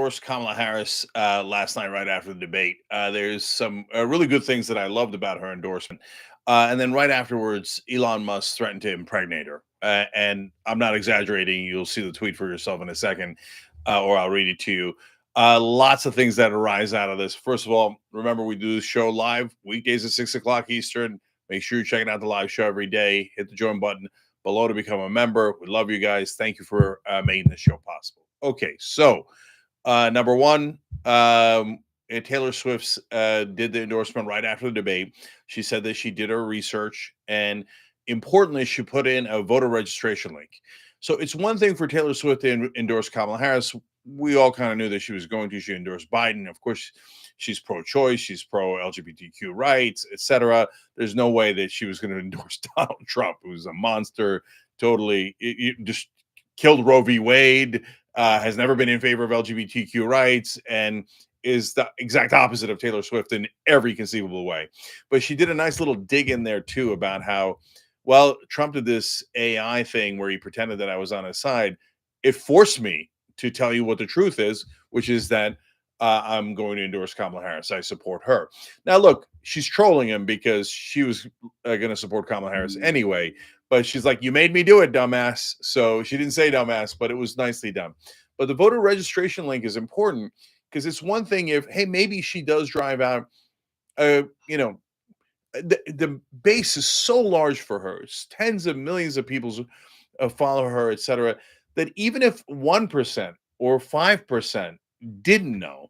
endorsed Kamala Harris last night, right after the debate. There's some really good things that I loved about her endorsement. And then right afterwards, Elon Musk threatened to impregnate her. And I'm not exaggerating. You'll see the tweet for yourself in a second, or I'll read it to you. Lots of things that arise out of this. First of all, remember we do this show live weekdays at 6 o'clock Eastern. Make sure you're checking out the live show every day. Hit the join button below to become a member. We love you guys. Thank you for making this show possible. Okay, so number one, Taylor Swift did the endorsement right after the debate. She said that she did her research, and importantly, she put in a voter registration link. So it's one thing for Taylor Swift to endorse Kamala Harris. We all kind of knew that she was going to. She endorsed Biden. Of course, she's pro-choice. She's pro-LGBTQ rights, etc. There's no way that she was going to endorse Donald Trump, who's a monster, totally just killed Roe v. Wade, has never been in favor of LGBTQ rights, and is the exact opposite of Taylor Swift in every conceivable way. But she did a nice little dig in there too about how, well, Trump did this AI thing where he pretended that I was on his side. It forced me to tell you what the truth is, which is that I'm going to endorse Kamala Harris. I support her. Now, look, she's trolling him because she was going to support Kamala Harris anyway. But she's like, you made me do it, dumbass. So she didn't say dumbass, but it was nicely done. But the voter registration link is important because it's one thing if, hey, maybe she does drive out, the base is so large for her. It's tens of millions of people follow her, etc. That even if 1% or 5% didn't know,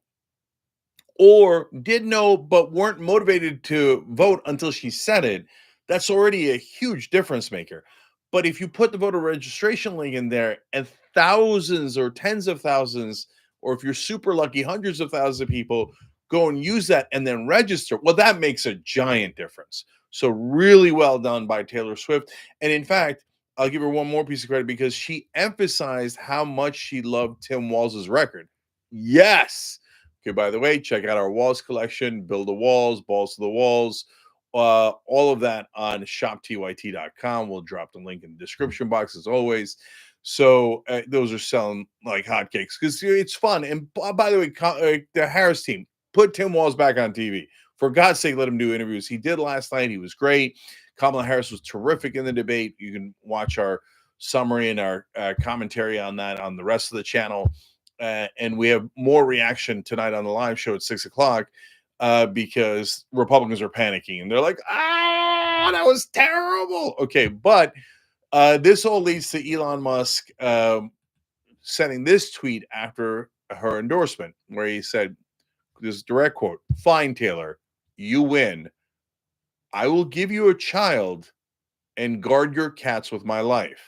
or did know but weren't motivated to vote until she said it, that's already a huge difference maker. But if you put the voter registration link in there and thousands or tens of thousands, or if you're super lucky, hundreds of thousands of people go and use that and then register, well, that makes a giant difference. So really well done by Taylor Swift. And in fact, I'll give her one more piece of credit because she emphasized how much she loved Tim Walz's record. Yes. Okay, by the way, check out our walls collection, Build the Walls, Balls to the Walls, all of that on shoptyt.com. We'll drop the link in the description box as always. So those are selling like hotcakes because it's fun. And by the way, the Harris team, put Tim Walz back on TV. For God's sake, let him do interviews. He did last night. He was great. Kamala Harris was terrific in the debate. You can watch our summary and our commentary on that on the rest of the channel. And we have more reaction tonight on the live show at 6 o'clock because Republicans are panicking and they're like, that was terrible. Okay, but this all leads to Elon Musk sending this tweet after her endorsement where he said, this direct quote, "Fine, Taylor, you win. I will give you a child and guard your cats with my life."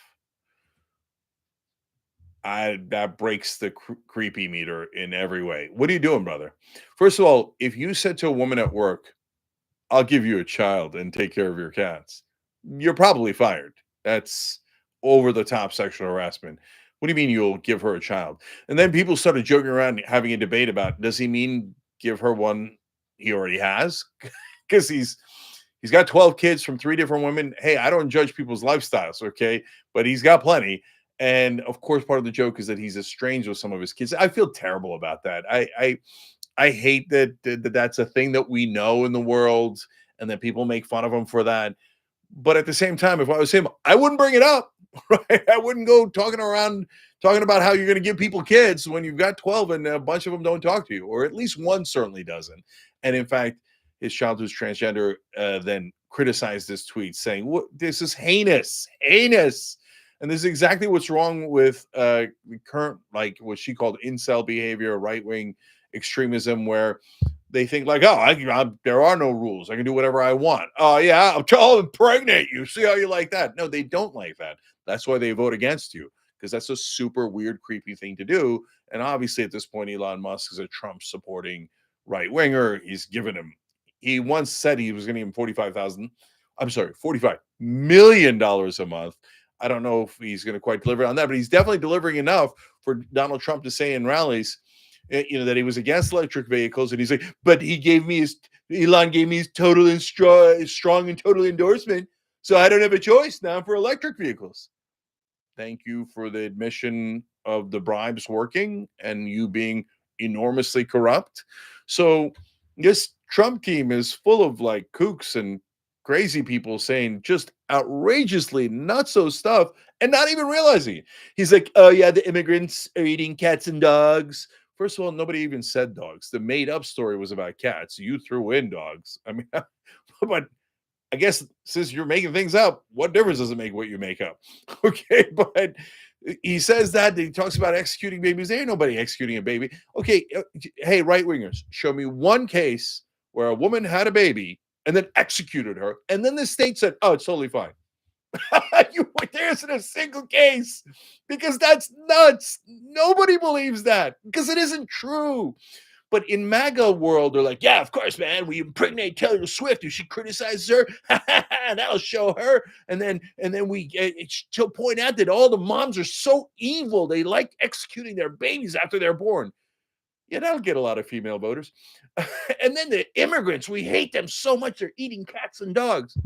That breaks the creepy meter in every way. What are you doing, brother? First of all, if you said to a woman at work, "I'll give you a child and take care of your cats," you're probably fired. That's over the top sexual harassment. What do you mean you'll give her a child? And then people started joking around, having a debate about, does he mean give her one he already has? Because he's got 12 kids from 3 different women. Hey, I don't judge people's lifestyles, okay? But he's got plenty. And of course, part of the joke is that he's estranged with some of his kids. I feel terrible about that. I hate that that's a thing that we know in the world and that people make fun of him for that. But at the same time, if I was him, I wouldn't bring it up, right? I wouldn't go talking about how you're going to give people kids when you've got 12 and a bunch of them don't talk to you, or at least one certainly doesn't. And in fact, his child who's transgender then criticized this tweet saying, "What? This is heinous, heinous." And this is exactly what's wrong with the current, like what she called incel behavior, right-wing extremism, where they think like, there are no rules. I can do whatever I want. Oh, yeah, I'll impregnate you. See how you like that? No, they don't like that. That's why they vote against you, because that's a super weird, creepy thing to do. And obviously at this point, Elon Musk is a Trump-supporting right-winger. He once said he was going to give him $45 million a month. I don't know if he's going to quite deliver on that, but he's definitely delivering enough for Donald Trump to say in rallies, that he was against electric vehicles. And he's like, but Elon gave me his total and strong and total endorsement. So I don't have a choice now for electric vehicles. Thank you for the admission of the bribes working and you being enormously corrupt. So this Trump team is full of like kooks and crazy people saying just outrageously nutso stuff and not even realizing it. He's like, oh yeah, the immigrants are eating cats and dogs. First of all, nobody even said dogs. The made up story was about cats. You threw in dogs. I mean, but I guess since you're making things up, what difference does it make what you make up? Okay, but he says that he talks about executing babies. There ain't nobody executing a baby. Okay, hey, right wingers, show me one case where a woman had a baby and then executed her, and then the state said, "Oh, it's totally fine." There isn't a single case because that's nuts. Nobody believes that because it isn't true. But in MAGA world, they're like, yeah, of course, man. We impregnate Taylor Swift. If she criticizes her, that'll show her. And then we she'll point out that all the moms are so evil. They like executing their babies after they're born. Yeah, that'll get a lot of female voters. And then the immigrants, we hate them so much. They're eating cats and dogs.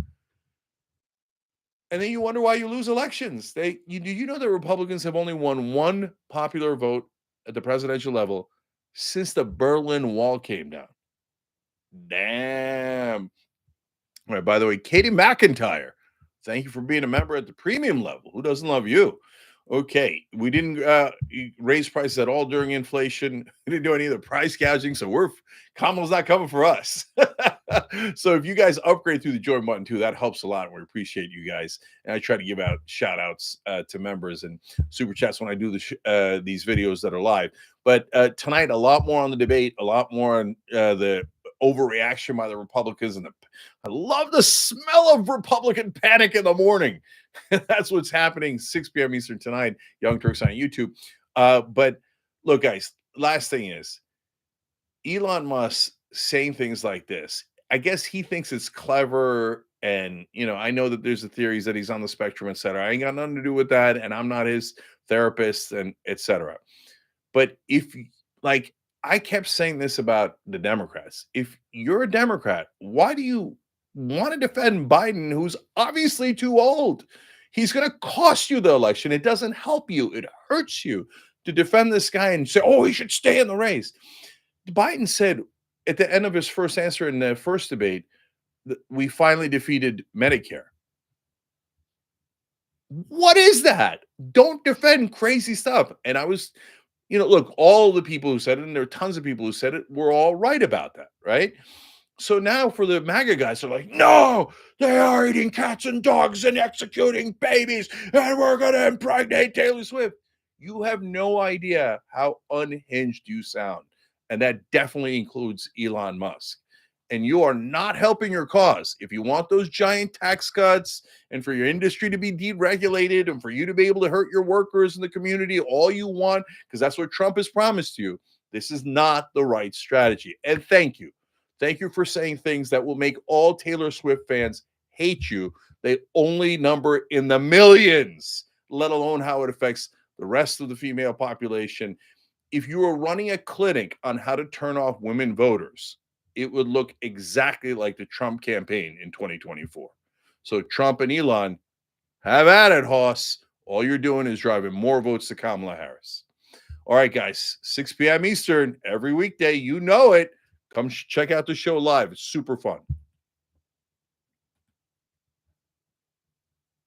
And then you wonder why you lose elections. Do you know that Republicans have only won one popular vote at the presidential level since the Berlin Wall came down? Damn. All right, by the way, Katie McIntyre, thank you for being a member at the premium level. Who doesn't love you? Okay, we didn't raise prices at all during inflation. We didn't do any of the price gouging, so Kamala's not coming for us. So if you guys upgrade through the join button too, that helps a lot. We appreciate you guys. And I try to give out shout outs to members and super chats when I do these videos that are live. But tonight, a lot more on the debate, a lot more on the overreaction by the Republicans, and I love the smell of Republican panic in the morning. That's what's happening 6 p.m. Eastern tonight. Young Turks on YouTube. But look, guys, last thing is Elon Musk saying things like this. I guess he thinks it's clever. And, I know that there's the theories that he's on the spectrum, et cetera. I ain't got nothing to do with that. And I'm not his therapist and et cetera. But like, I kept saying this about the Democrats. If you're a Democrat, why do you want to defend Biden, who's obviously too old? He's going to cost you the election. It doesn't help you. It hurts you to defend this guy and say, oh, he should stay in the race. Biden said at the end of his first answer in the first debate, that we finally defeated Medicare. What is that? Don't defend crazy stuff. And I was, look, all the people who said it, and there are tons of people who said it, were all right about that, right? So now for the MAGA guys, they're like, no, they are eating cats and dogs and executing babies, and we're going to impregnate Taylor Swift. You have no idea how unhinged you sound. And that definitely includes Elon Musk. And you are not helping your cause. If you want those giant tax cuts and for your industry to be deregulated and for you to be able to hurt your workers in the community, all you want, because that's what Trump has promised you, this is not the right strategy. And thank you. Thank you for saying things that will make all Taylor Swift fans hate you. They only number in the millions, let alone how it affects the rest of the female population. If you were running a clinic on how to turn off women voters, it would look exactly like the Trump campaign in 2024. So Trump and Elon, have at it, Hoss. All you're doing is driving more votes to Kamala Harris. All right, guys, 6 p.m. Eastern, every weekday, you know it. Come check out the show live. It's super fun.